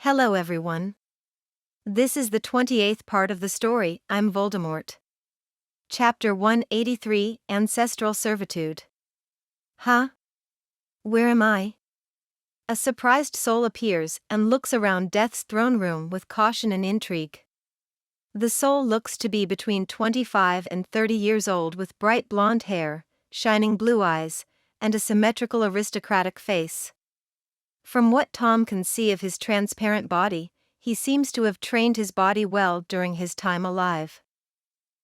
Hello everyone. This is the 28th part of the story, I'm Voldemort. Chapter 183, Ancestral Servitude. Huh? Where am I? A surprised soul appears and looks around Death's throne room with caution and intrigue. The soul looks to be between 25 and 30 years old with bright blonde hair, shining blue eyes, and a symmetrical aristocratic face. From what Tom can see of his transparent body, he seems to have trained his body well during his time alive.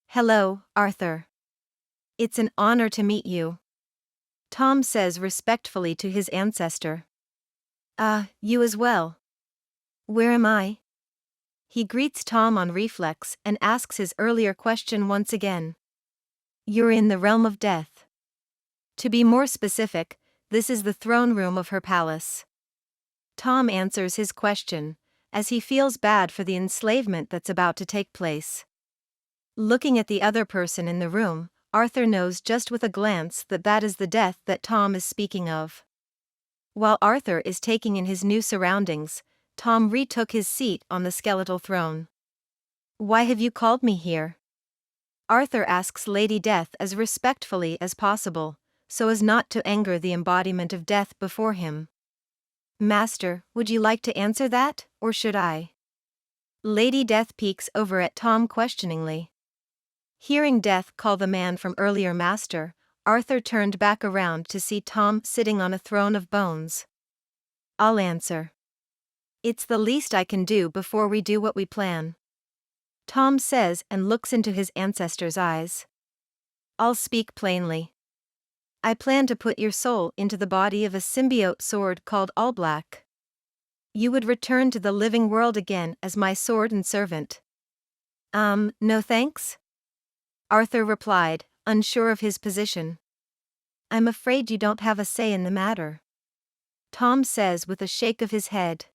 Hello, Arthur. It's an honor to meet you, Tom says respectfully to his ancestor. You as well. Where am I? He greets Tom on reflex and asks his earlier question once again. You're in the realm of death. To be more specific, this is the throne room of her palace. Tom answers his question, as he feels bad for the enslavement that's about to take place. Looking at the other person in the room, Arthur knows just with a glance that that is the death that Tom is speaking of. While Arthur is taking in his new surroundings, Tom retook his seat on the skeletal throne. Why have you called me here? Arthur asks Lady Death as respectfully as possible, so as not to anger the embodiment of death before him. Master, would you like to answer that, or should I? Lady Death peeks over at Tom questioningly. Hearing Death call the man from earlier master, Arthur turned back around to see Tom sitting on a throne of bones. I'll answer. It's the least I can do before we do what we plan, Tom says and looks into his ancestor's eyes. I'll speak plainly. I plan to put your soul into the body of a symbiote sword called Allblack. You would return to the living world again as my sword and servant. No thanks? Arthur replied, unsure of his position. I'm afraid you don't have a say in the matter, Tom says with a shake of his head.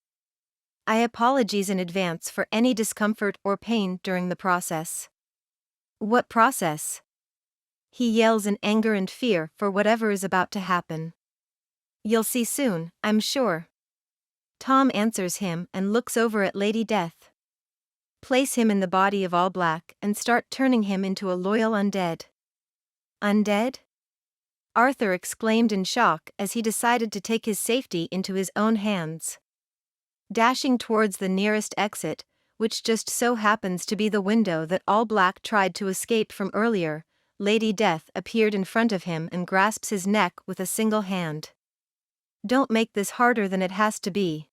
I apologize in advance for any discomfort or pain during the process. What process? He yells in anger and fear for whatever is about to happen. You'll see soon, I'm sure. Tom answers him and looks over at Lady Death. Place him in the body of Allblack and start turning him into a loyal undead. Undead? Arthur exclaimed in shock as he decided to take his safety into his own hands. Dashing towards the nearest exit, which just so happens to be the window that Allblack tried to escape from earlier, Lady Death appeared in front of him and grasps his neck with a single hand. Don't make this harder than it has to be,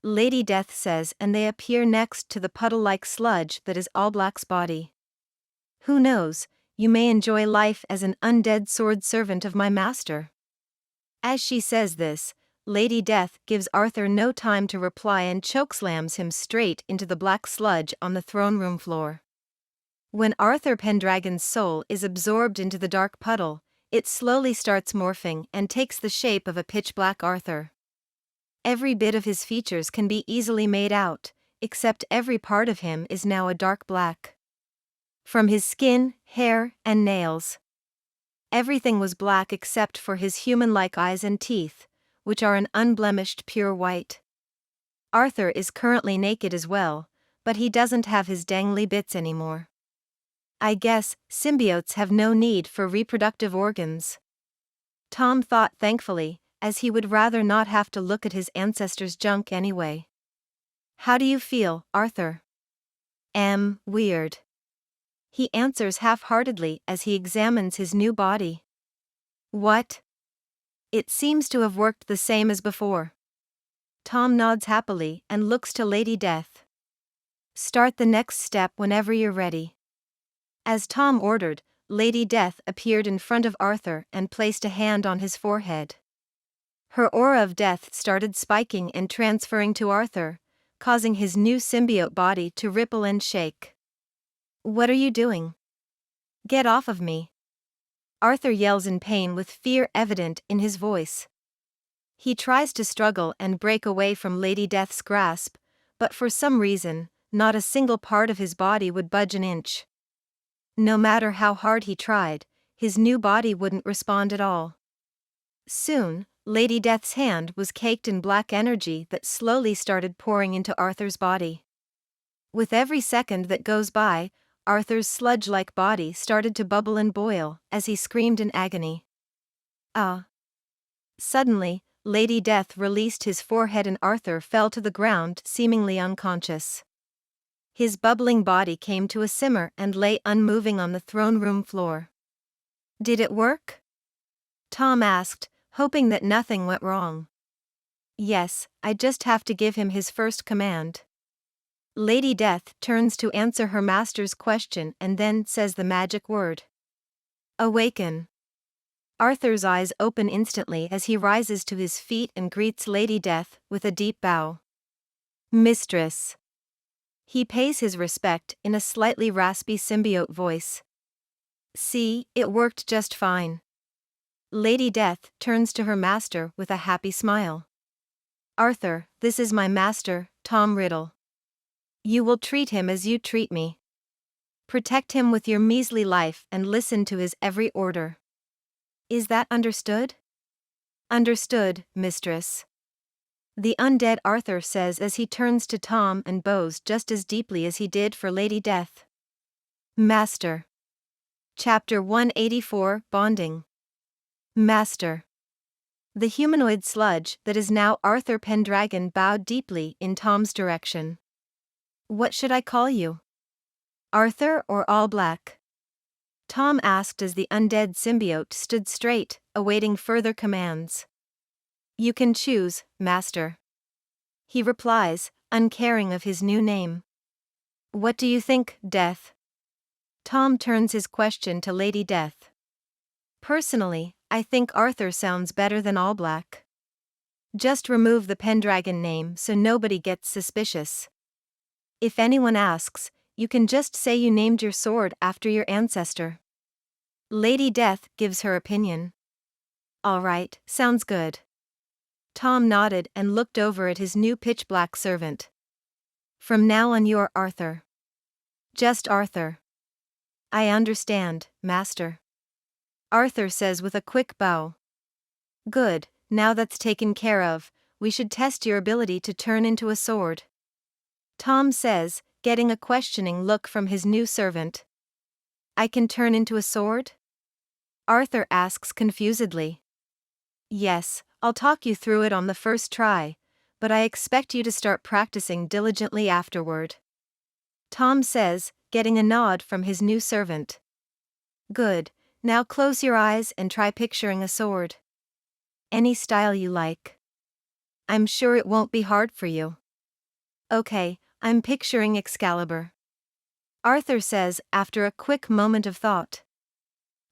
Lady Death says, and they appear next to the puddle-like sludge that is Allblack's body. Who knows, you may enjoy life as an undead sword servant of my master. As she says this, Lady Death gives Arthur no time to reply and chokeslams him straight into the black sludge on the throne room floor. When Arthur Pendragon's soul is absorbed into the dark puddle, it slowly starts morphing and takes the shape of a pitch-black Arthur. Every bit of his features can be easily made out, except every part of him is now a dark black. From his skin, hair, and nails. Everything was black except for his human-like eyes and teeth, which are an unblemished pure white. Arthur is currently naked as well, but he doesn't have his dangly bits anymore. I guess symbiotes have no need for reproductive organs, Tom thought thankfully, as he would rather not have to look at his ancestors' junk anyway. How do you feel, Arthur? Weird. He answers half-heartedly as he examines his new body. What? It seems to have worked the same as before. Tom nods happily and looks to Lady Death. Start the next step whenever you're ready. As Tom ordered, Lady Death appeared in front of Arthur and placed a hand on his forehead. Her aura of death started spiking and transferring to Arthur, causing his new symbiote body to ripple and shake. What are you doing? Get off of me! Arthur yells in pain with fear evident in his voice. He tries to struggle and break away from Lady Death's grasp, but for some reason, not a single part of his body would budge an inch. No matter how hard he tried, his new body wouldn't respond at all. Soon, Lady Death's hand was caked in black energy that slowly started pouring into Arthur's body. With every second that goes by, Arthur's sludge-like body started to bubble and boil as he screamed in agony. Ah! Suddenly, Lady Death released his forehead and Arthur fell to the ground, seemingly unconscious. His bubbling body came to a simmer and lay unmoving on the throne room floor. Did it work? Tom asked, hoping that nothing went wrong. Yes, I just have to give him his first command. Lady Death turns to answer her master's question and then says the magic word. Awaken. Arthur's eyes open instantly as he rises to his feet and greets Lady Death with a deep bow. Mistress. He pays his respect in a slightly raspy symbiote voice. See, it worked just fine. Lady Death turns to her master with a happy smile. Arthur, this is my master, Tom Riddle. You will treat him as you treat me. Protect him with your measly life and listen to his every order. Is that understood? Understood, mistress. The undead Arthur says as he turns to Tom and bows just as deeply as he did for Lady Death. Master. Chapter 184, Bonding. Master. The humanoid sludge that is now Arthur Pendragon bowed deeply in Tom's direction. What should I call you? Arthur or All Black? Tom asked as the undead symbiote stood straight, awaiting further commands. You can choose, Master. He replies, uncaring of his new name. What do you think, Death? Tom turns his question to Lady Death. Personally, I think Arthur sounds better than All Black. Just remove the Pendragon name so nobody gets suspicious. If anyone asks, you can just say you named your sword after your ancestor. Lady Death gives her opinion. All right, sounds good. Tom nodded and looked over at his new pitch-black servant. From now on you're Arthur. Just Arthur. I understand, Master. Arthur says with a quick bow. Good, now that's taken care of, we should test your ability to turn into a sword. Tom says, getting a questioning look from his new servant. I can turn into a sword? Arthur asks confusedly. Yes, I'll talk you through it on the first try, but I expect you to start practicing diligently afterward. Tom says, getting a nod from his new servant. Good, now close your eyes and try picturing a sword. Any style you like. I'm sure it won't be hard for you. Okay, I'm picturing Excalibur. Arthur says after a quick moment of thought.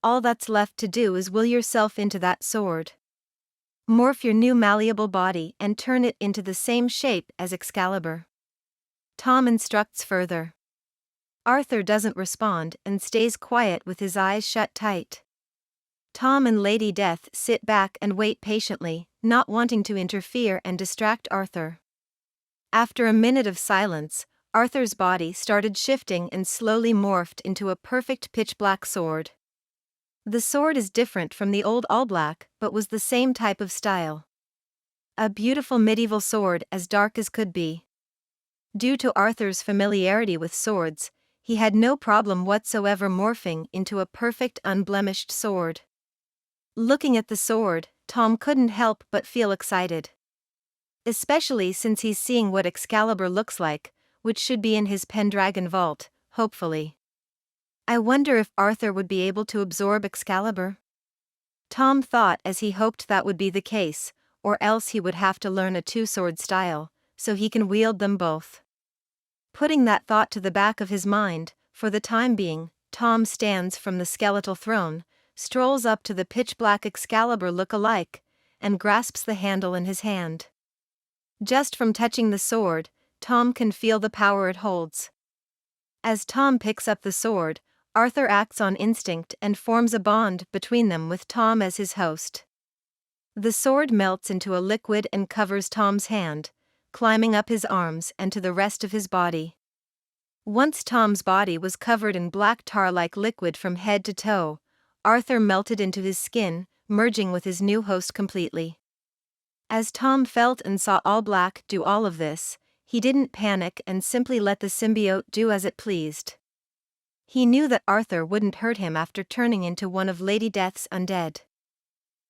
All that's left to do is will yourself into that sword. Morph your new malleable body and turn it into the same shape as Excalibur. Tom instructs further. Arthur doesn't respond and stays quiet with his eyes shut tight. Tom and Lady Death sit back and wait patiently, not wanting to interfere and distract Arthur. After a minute of silence, Arthur's body started shifting and slowly morphed into a perfect pitch-black sword. The sword is different from the old All Black, but was the same type of style. A beautiful medieval sword as dark as could be. Due to Arthur's familiarity with swords, he had no problem whatsoever morphing into a perfect unblemished sword. Looking at the sword, Tom couldn't help but feel excited. Especially since he's seeing what Excalibur looks like, which should be in his Pendragon vault, hopefully. I wonder if Arthur would be able to absorb Excalibur? Tom thought as he hoped that would be the case, or else he would have to learn a two-sword style, so he can wield them both. Putting that thought to the back of his mind, for the time being, Tom stands from the skeletal throne, strolls up to the pitch-black Excalibur look-alike, and grasps the handle in his hand. Just from touching the sword, Tom can feel the power it holds. As Tom picks up the sword, Arthur acts on instinct and forms a bond between them with Tom as his host. The sword melts into a liquid and covers Tom's hand, climbing up his arms and to the rest of his body. Once Tom's body was covered in black tar-like liquid from head to toe, Arthur melted into his skin, merging with his new host completely. As Tom felt and saw All Black do all of this, he didn't panic and simply let the symbiote do as it pleased. He knew that Arthur wouldn't hurt him after turning into one of Lady Death's undead.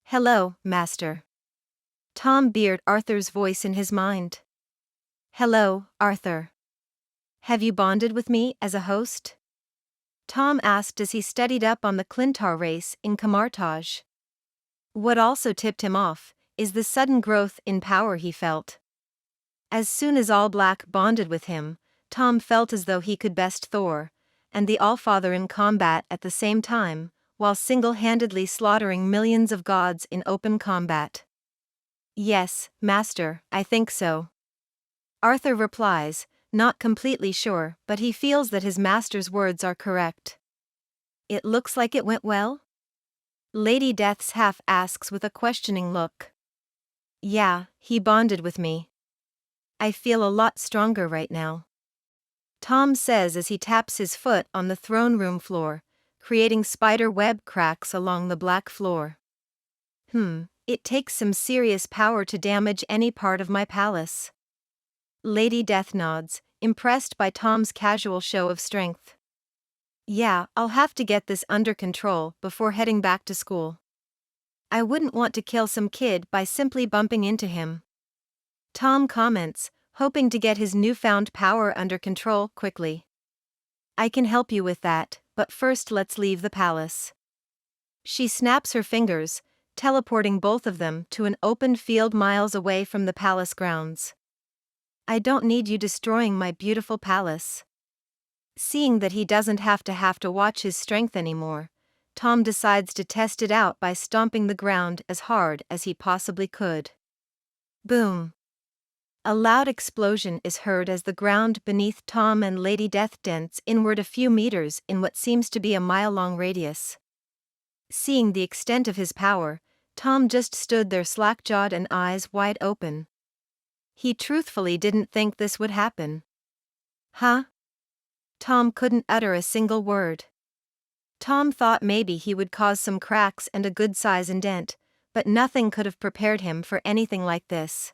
"Hello, Master." Tom heard Arthur's voice in his mind. "Hello, Arthur. Have you bonded with me as a host?" Tom asked as he studied up on the Clintar race in Camartage. What also tipped him off is the sudden growth in power he felt. As soon as All Black bonded with him, Tom felt as though he could best Thor and the Allfather in combat at the same time, while single-handedly slaughtering millions of gods in open combat. "Yes, Master, I think so." Arthur replies, not completely sure, but he feels that his master's words are correct. "It looks like it went well?" Lady Death's half asks with a questioning look. "Yeah, he bonded with me. I feel a lot stronger right now," Tom says as he taps his foot on the throne room floor, creating spider web cracks along the black floor. It takes some serious power to damage any part of my palace." Lady Death nods, impressed by Tom's casual show of strength. "Yeah, I'll have to get this under control before heading back to school. I wouldn't want to kill some kid by simply bumping into him." Tom comments, hoping to get his newfound power under control quickly. "I can help you with that, but first let's leave the palace." She snaps her fingers, teleporting both of them to an open field miles away from the palace grounds. "I don't need you destroying my beautiful palace." Seeing that he doesn't have to watch his strength anymore, Tom decides to test it out by stomping the ground as hard as he possibly could. Boom! A loud explosion is heard as the ground beneath Tom and Lady Death dents inward a few meters in what seems to be a mile-long radius. Seeing the extent of his power, Tom just stood there slack-jawed and eyes wide open. He truthfully didn't think this would happen. "Huh?" Tom couldn't utter a single word. Tom thought maybe he would cause some cracks and a good-size indent, but nothing could have prepared him for anything like this.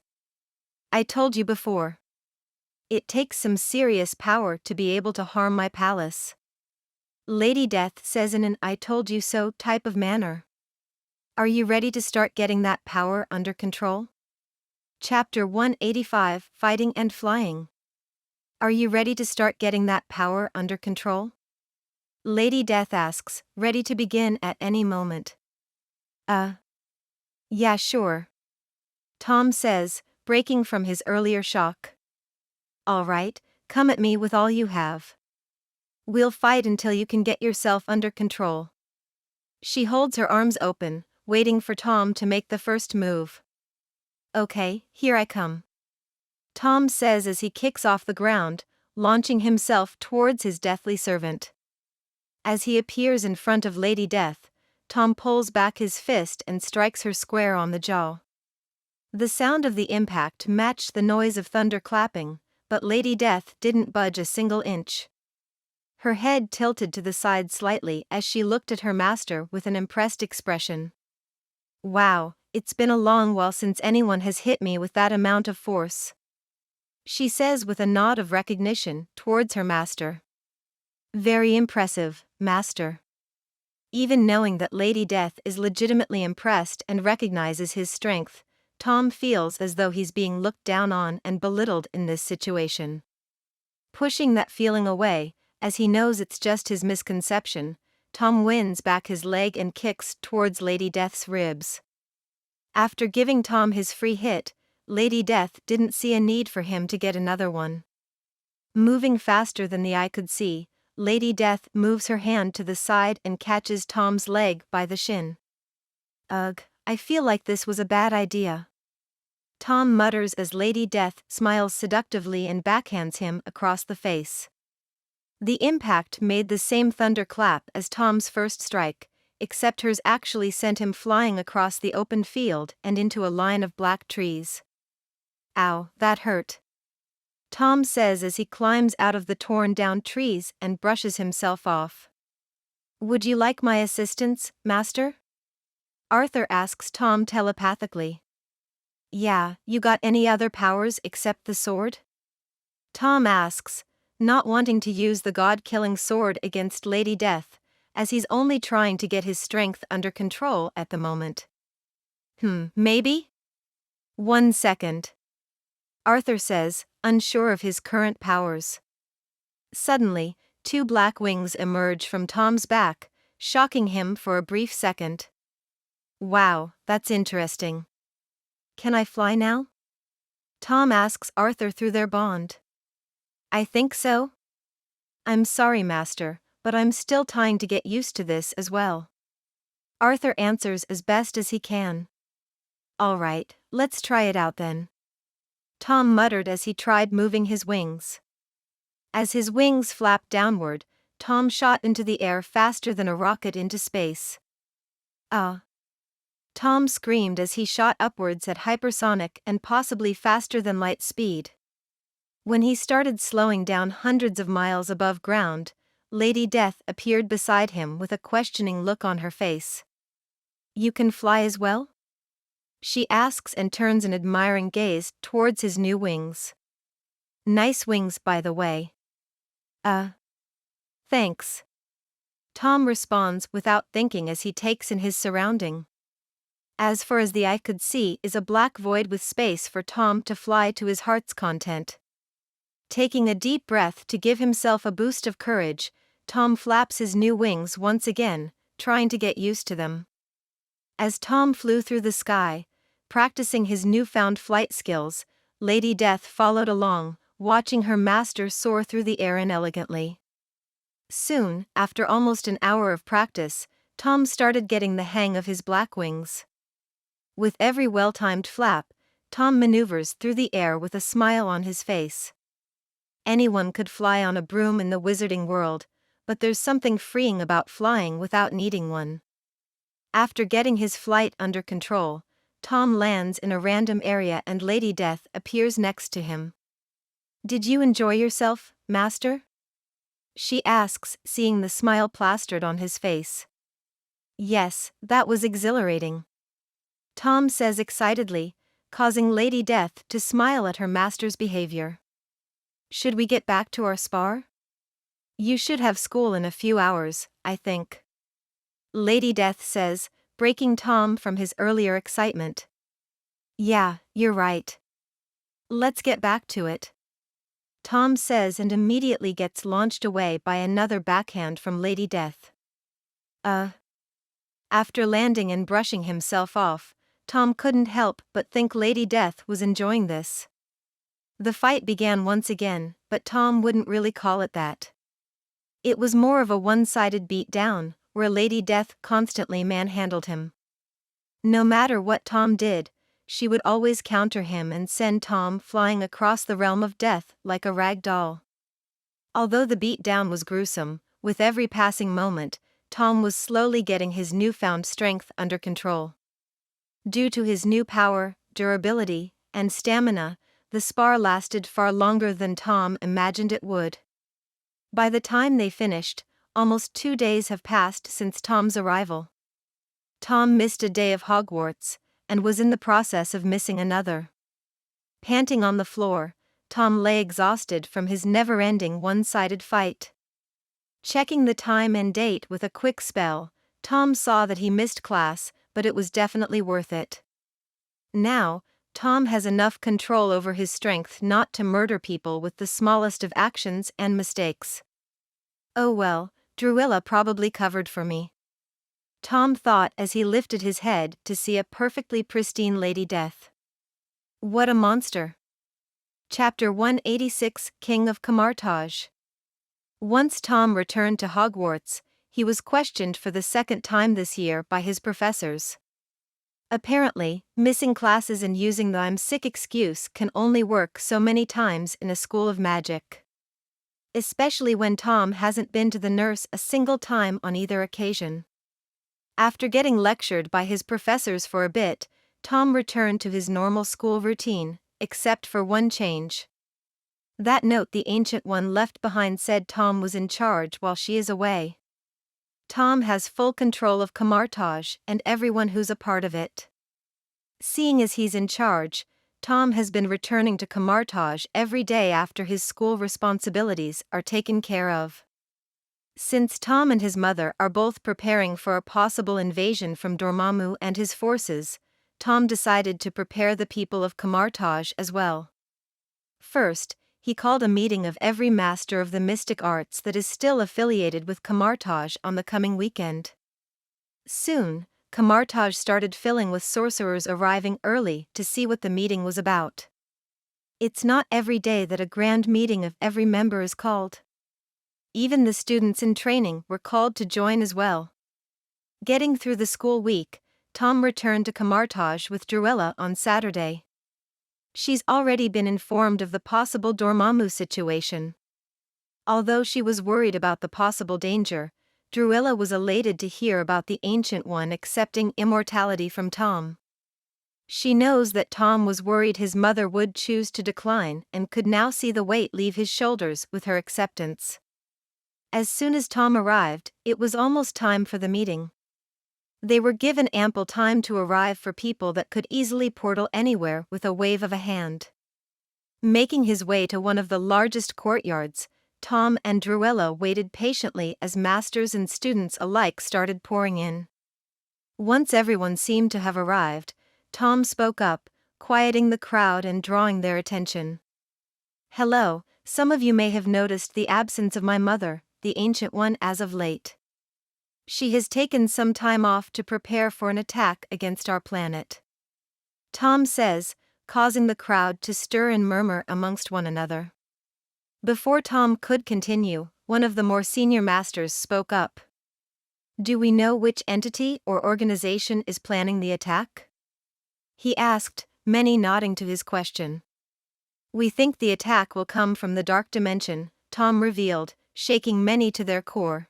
"I told you before. It takes some serious power to be able to harm my palace," Lady Death says in an "I told you so" type of manner. Are you ready to start getting that power under control? Chapter 185, Fighting and Flying. Are you ready to start getting that power under control? Lady Death asks, ready to begin at any moment. Yeah, sure," Tom says, breaking from his earlier shock. "All right, come at me with all you have. We'll fight until you can get yourself under control." She holds her arms open, waiting for Tom to make the first move. "Okay, here I come," Tom says as he kicks off the ground, launching himself towards his deathly servant. As he appears in front of Lady Death, Tom pulls back his fist and strikes her square on the jaw. The sound of the impact matched the noise of thunder clapping, but Lady Death didn't budge a single inch. Her head tilted to the side slightly as she looked at her master with an impressed expression. "Wow, it's been a long while since anyone has hit me with that amount of force," she says with a nod of recognition towards her master. "Very impressive, Master." Even knowing that Lady Death is legitimately impressed and recognizes his strength, Tom feels as though he's being looked down on and belittled in this situation. Pushing that feeling away, as he knows it's just his misconception, Tom wins back his leg and kicks towards Lady Death's ribs. After giving Tom his free hit, Lady Death didn't see a need for him to get another one. Moving faster than the eye could see, Lady Death moves her hand to the side and catches Tom's leg by the shin. "Ugh, I feel like this was a bad idea," Tom mutters as Lady Death smiles seductively and backhands him across the face. The impact made the same thunderclap as Tom's first strike, except hers actually sent him flying across the open field and into a line of black trees. "Ow, that hurt," Tom says as he climbs out of the torn-down trees and brushes himself off. "Would you like my assistance, Master?" Arthur asks Tom telepathically. Yeah, you got any other powers except the sword? Tom asks, not wanting to use the god-killing sword against Lady Death, as he's only trying to get his strength under control at the moment. Maybe? 1 second. Arthur says, unsure of his current powers. Suddenly, 2 black wings emerge from Tom's back, shocking him for a brief second. Wow, that's interesting. Can I fly now? Tom asks Arthur through their bond. I think so. I'm sorry, Master, but I'm still trying to get used to this as well. Arthur answers as best as he can. All right, let's try it out then. Tom muttered as he tried moving his wings. As his wings flapped downward, Tom shot into the air faster than a rocket into space. Tom screamed as he shot upwards at hypersonic and possibly faster than light speed. When he started slowing down hundreds of miles above ground, Lady Death appeared beside him with a questioning look on her face. You can fly as well? She asks and turns an admiring gaze towards his new wings. Nice wings, by the way. Thanks. Tom responds without thinking as he takes in his surrounding. As far as the eye could see is a black void with space for Tom to fly to his heart's content. Taking a deep breath to give himself a boost of courage, Tom flaps his new wings once again, trying to get used to them. As Tom flew through the sky, practicing his newfound flight skills, Lady Death followed along, watching her master soar through the air inelegantly. Soon, after almost an hour of practice, Tom started getting the hang of his black wings. With every well-timed flap, Tom maneuvers through the air with a smile on his face. Anyone could fly on a broom in the wizarding world, but there's something freeing about flying without needing one. After getting his flight under control, Tom lands in a random area and Lady Death appears next to him. Did you enjoy yourself, Master? She asks, seeing the smile plastered on his face. Yes, that was exhilarating. Tom says excitedly, causing Lady Death to smile at her master's behavior. Should we get back to our spar? You should have school in a few hours, I think. Lady Death says, breaking Tom from his earlier excitement. Yeah, you're right. Let's get back to it. Tom says and immediately gets launched away by another backhand from Lady Death. After landing and brushing himself off, Tom couldn't help but think Lady Death was enjoying this. The fight began once again, but Tom wouldn't really call it that. It was more of a one-sided beat-down, where Lady Death constantly manhandled him. No matter what Tom did, she would always counter him and send Tom flying across the realm of death like a rag doll. Although the beat-down was gruesome, with every passing moment, Tom was slowly getting his newfound strength under control. Due to his new power, durability, and stamina, the spar lasted far longer than Tom imagined it would. By the time they finished, almost 2 days have passed since Tom's arrival. Tom missed a day of Hogwarts, and was in the process of missing another. Panting on the floor, Tom lay exhausted from his never-ending one-sided fight. Checking the time and date with a quick spell, Tom saw that he missed class, but it was definitely worth it. Now, Tom has enough control over his strength not to murder people with the smallest of actions and mistakes. Oh well, Druilla probably covered for me. Tom thought as he lifted his head to see a perfectly pristine Lady Death. What a monster! Chapter 186, King of Camartage. Once Tom returned to Hogwarts, he was questioned for the second time this year by his professors. Apparently, missing classes and using the "I'm sick" excuse can only work so many times in a school of magic. Especially when Tom hasn't been to the nurse a single time on either occasion. After getting lectured by his professors for a bit, Tom returned to his normal school routine, except for one change. That note the Ancient One left behind said Tom was in charge while she is away. Tom has full control of Camartage and everyone who's a part of it. Seeing as he's in charge, Tom has been returning to Camartage every day after his school responsibilities are taken care of. Since Tom and his mother are both preparing for a possible invasion from Dormammu and his forces, Tom decided to prepare the people of Camartage as well. First, he called a meeting of every master of the mystic arts that is still affiliated with Camartage on the coming weekend. Soon, Camartage started filling with sorcerers arriving early to see what the meeting was about. It's not every day that a grand meeting of every member is called. Even the students in training were called to join as well. Getting through the school week, Tom returned to Camartage with Druella on Saturday. She's already been informed of the possible Dormammu situation. Although she was worried about the possible danger, Druella was elated to hear about the Ancient One accepting immortality from Tom. She knows that Tom was worried his mother would choose to decline and could now see the weight leave his shoulders with her acceptance. As soon as Tom arrived, it was almost time for the meeting. They were given ample time to arrive for people that could easily portal anywhere with a wave of a hand. Making his way to one of the largest courtyards, Tom and Druella waited patiently as masters and students alike started pouring in. Once everyone seemed to have arrived, Tom spoke up, quieting the crowd and drawing their attention. "Hello, some of you may have noticed the absence of my mother, the Ancient One, as of late. She has taken some time off to prepare for an attack against our planet," Tom says, causing the crowd to stir and murmur amongst one another. Before Tom could continue, one of the more senior masters spoke up. "Do we know which entity or organization is planning the attack?" he asked, many nodding to his question. "We think the attack will come from the Dark Dimension," Tom revealed, shaking many to their core.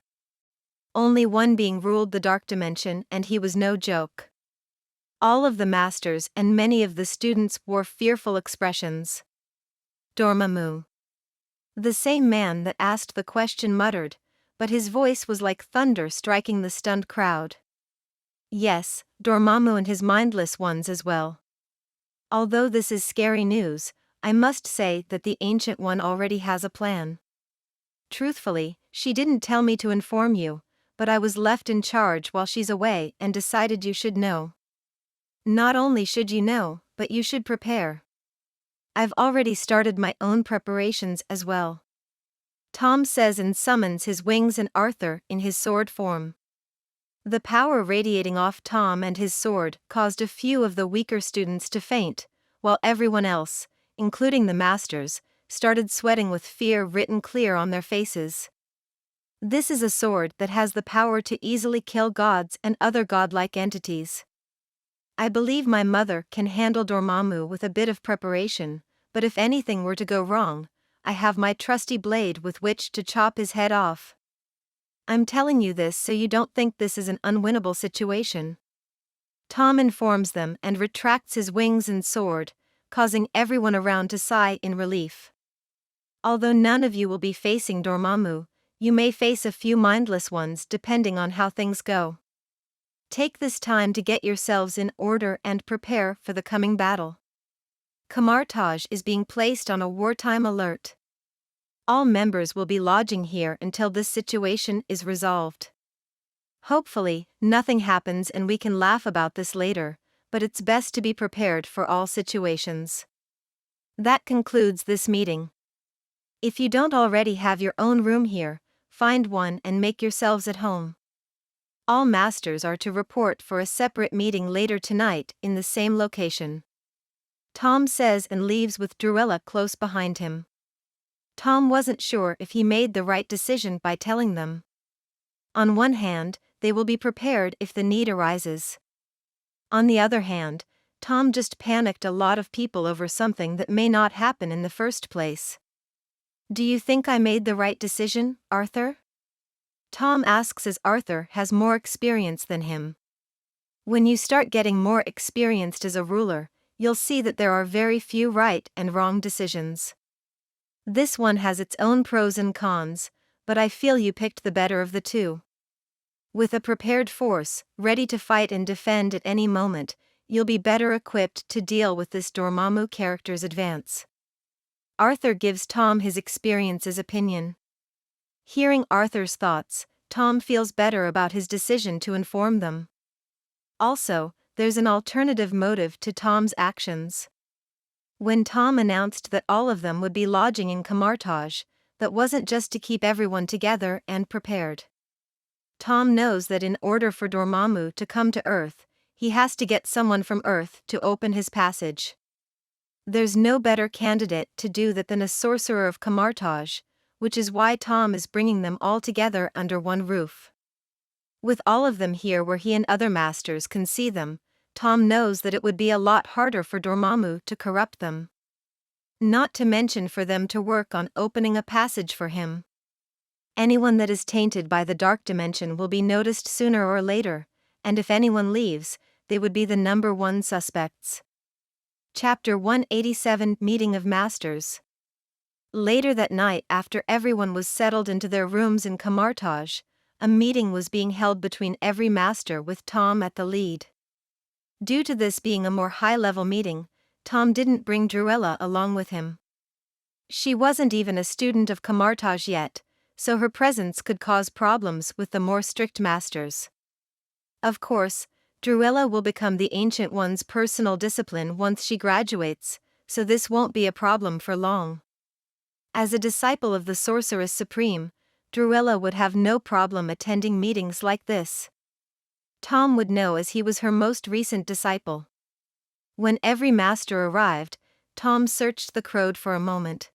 Only one being ruled the Dark Dimension, and he was no joke. All of the masters and many of the students wore fearful expressions. "Dormammu." The same man that asked the question muttered, but his voice was like thunder striking the stunned crowd. "Yes, Dormammu and his mindless ones as well. Although this is scary news, I must say that the Ancient One already has a plan. Truthfully, she didn't tell me to inform you, but I was left in charge while she's away and decided you should know. Not only should you know, but you should prepare. I've already started my own preparations as well," Tom says and summons his wings and Arthur in his sword form. The power radiating off Tom and his sword caused a few of the weaker students to faint, while everyone else, including the masters, started sweating with fear written clear on their faces. This is a sword that has the power to easily kill gods and other godlike entities. I believe my mother can handle Dormammu with a bit of preparation, but if anything were to go wrong, I have my trusty blade with which to chop his head off. I'm telling you this so you don't think this is an unwinnable situation. Tom informs them and retracts his wings and sword, causing everyone around to sigh in relief. Although none of you will be facing Dormammu, you may face a few mindless ones depending on how things go. Take this time to get yourselves in order and prepare for the coming battle. Camartage is being placed on a wartime alert. All members will be lodging here until this situation is resolved. Hopefully, nothing happens and we can laugh about this later, but it's best to be prepared for all situations. That concludes this meeting. If you don't already have your own room here, find one and make yourselves at home. All masters are to report for a separate meeting later tonight in the same location, Tom says and leaves with Druella close behind him. Tom wasn't sure if he made the right decision by telling them. On one hand, they will be prepared if the need arises. On the other hand, Tom just panicked a lot of people over something that may not happen in the first place. "Do you think I made the right decision, Arthur?" Tom asks as Arthur has more experience than him. When you start getting more experienced as a ruler, you'll see that there are very few right and wrong decisions. This one has its own pros and cons, but I feel you picked the better of the two. With a prepared force, ready to fight and defend at any moment, you'll be better equipped to deal with this Dormammu character's advance. Arthur gives Tom his experience's opinion. Hearing Arthur's thoughts, Tom feels better about his decision to inform them. Also, there's an alternative motive to Tom's actions. When Tom announced that all of them would be lodging in Camartage, that wasn't just to keep everyone together and prepared. Tom knows that in order for Dormammu to come to Earth, he has to get someone from Earth to open his passage. There's no better candidate to do that than a sorcerer of Camartage, which is why Tom is bringing them all together under one roof. With all of them here where he and other masters can see them, Tom knows that it would be a lot harder for Dormammu to corrupt them. Not to mention for them to work on opening a passage for him. Anyone that is tainted by the dark dimension will be noticed sooner or later, and if anyone leaves, they would be the number one suspects. Chapter 187 Meeting of Masters. Later that night, after everyone was settled into their rooms in Camartage, a meeting was being held between every master with Tom at the lead. Due to this being a more high-level meeting, Tom didn't bring Druella along with him. She wasn't even a student of Camartage yet, so her presence could cause problems with the more strict masters. Of course, Druella will become the Ancient One's personal discipline once she graduates, so this won't be a problem for long. As a disciple of the Sorceress Supreme, Druella would have no problem attending meetings like this. Tom would know as he was her most recent disciple. When every master arrived, Tom searched the crowd for a moment.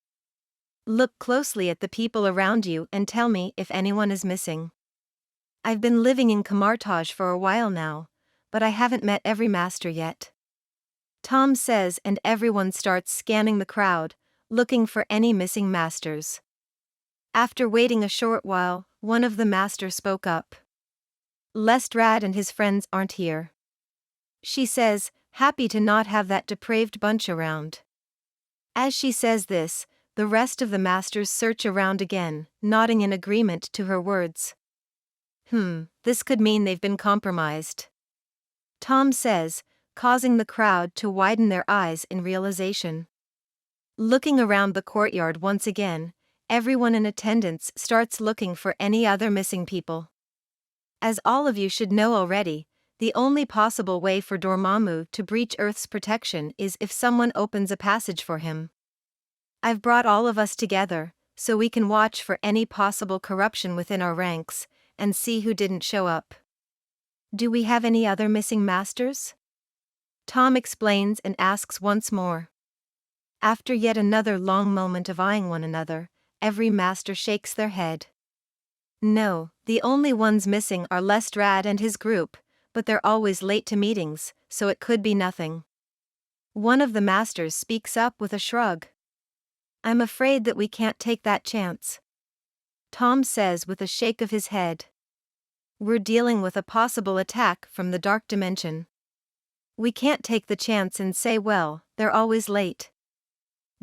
Look closely at the people around you and tell me if anyone is missing. I've been living in Camartage for a while now, but I haven't met every master yet. Tom says, and everyone starts scanning the crowd, looking for any missing masters. After waiting a short while, one of the masters spoke up. Lestrade and his friends aren't here. She says, happy to not have that depraved bunch around. As she says this, the rest of the masters search around again, nodding in agreement to her words. This could mean they've been compromised. Tom says, causing the crowd to widen their eyes in realization. Looking around the courtyard once again, everyone in attendance starts looking for any other missing people. As all of you should know already, the only possible way for Dormammu to breach Earth's protection is if someone opens a passage for him. I've brought all of us together, so we can watch for any possible corruption within our ranks, and see who didn't show up. Do we have any other missing masters? Tom explains and asks once more. After yet another long moment of eyeing one another, every master shakes their head. No, the only ones missing are Lestrade and his group, but they're always late to meetings, so it could be nothing. One of the masters speaks up with a shrug. I'm afraid that we can't take that chance. Tom says with a shake of his head. We're dealing with a possible attack from the dark dimension. We can't take the chance and say, well, they're always late.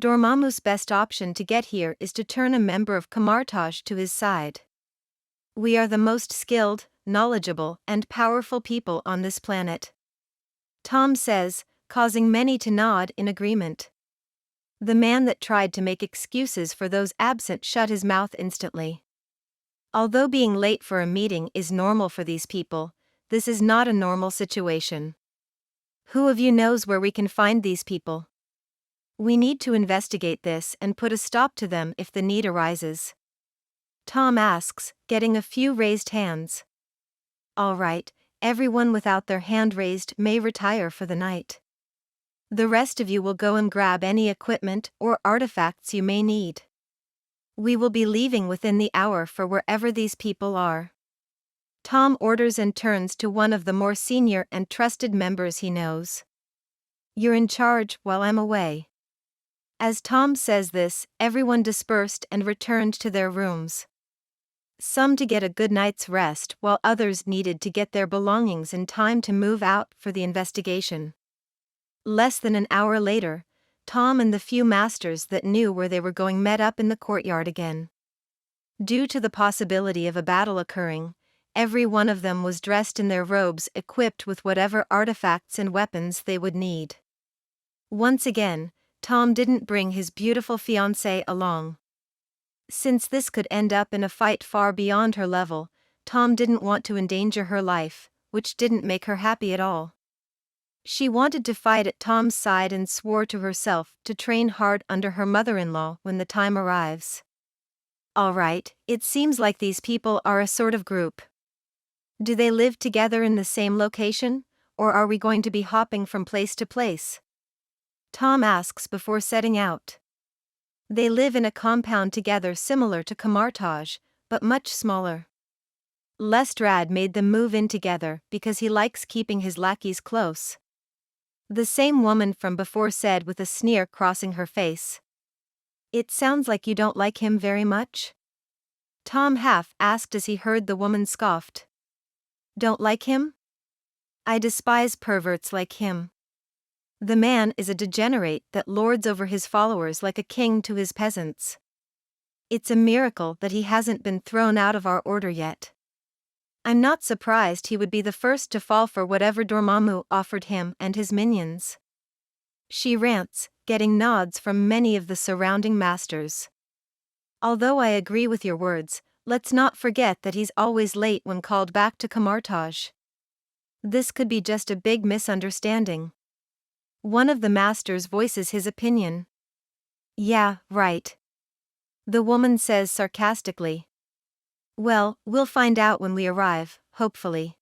Dormammu's best option to get here is to turn a member of Camartage to his side. We are the most skilled, knowledgeable, and powerful people on this planet. Tom says, causing many to nod in agreement. The man that tried to make excuses for those absent shut his mouth instantly. Although being late for a meeting is normal for these people, this is not a normal situation. Who of you knows where we can find these people? We need to investigate this and put a stop to them if the need arises. Tom asks, getting a few raised hands. All right, everyone without their hand raised may retire for the night. The rest of you will go and grab any equipment or artifacts you may need. We will be leaving within the hour for wherever these people are. Tom orders and turns to one of the more senior and trusted members he knows. You're in charge while I'm away. As Tom says this, everyone dispersed and returned to their rooms. Some to get a good night's rest while others needed to get their belongings in time to move out for the investigation. Less than an hour later, Tom and the few masters that knew where they were going met up in the courtyard again. Due to the possibility of a battle occurring, Every one of them was dressed in their robes, equipped with whatever artifacts and weapons they would need. Once again, Tom didn't bring his beautiful fiancée along. Since this could end up in a fight far beyond her level, Tom didn't want to endanger her life, which didn't make her happy at all. She wanted to fight at Tom's side and swore to herself to train hard under her mother-in-law when the time arrives. Alright, it seems like these people are a sort of group. Do they live together in the same location, or are we going to be hopping from place to place? Tom asks before setting out. They live in a compound together similar to Camartage, but much smaller. Lestrade made them move in together because he likes keeping his lackeys close. The same woman from before said with a sneer crossing her face. It sounds like you don't like him very much? Tom half asked as he heard the woman scoffed. Don't like him? I despise perverts like him. The man is a degenerate that lords over his followers like a king to his peasants. It's a miracle that he hasn't been thrown out of our order yet. I'm not surprised he would be the first to fall for whatever Dormammu offered him and his minions. She rants, getting nods from many of the surrounding masters. Although I agree with your words, let's not forget that he's always late when called back to Camartage. This could be just a big misunderstanding. One of the masters voices his opinion. Yeah, right. The woman says sarcastically. Well, we'll find out when we arrive, hopefully.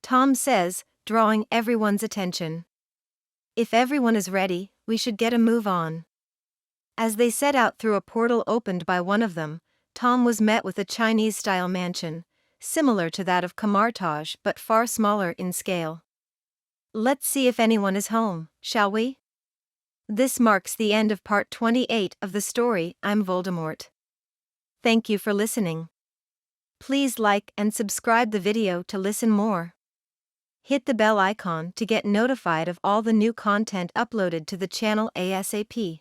Tom says, drawing everyone's attention. If everyone is ready, we should get a move on. As they set out through a portal opened by one of them, Tom was met with a Chinese-style mansion, similar to that of Camartage but far smaller in scale. Let's see if anyone is home, shall we? This marks the end of part 28 of the story, I'm Voldemort. Thank you for listening. Please like and subscribe the video to listen more. Hit the bell icon to get notified of all the new content uploaded to the channel ASAP.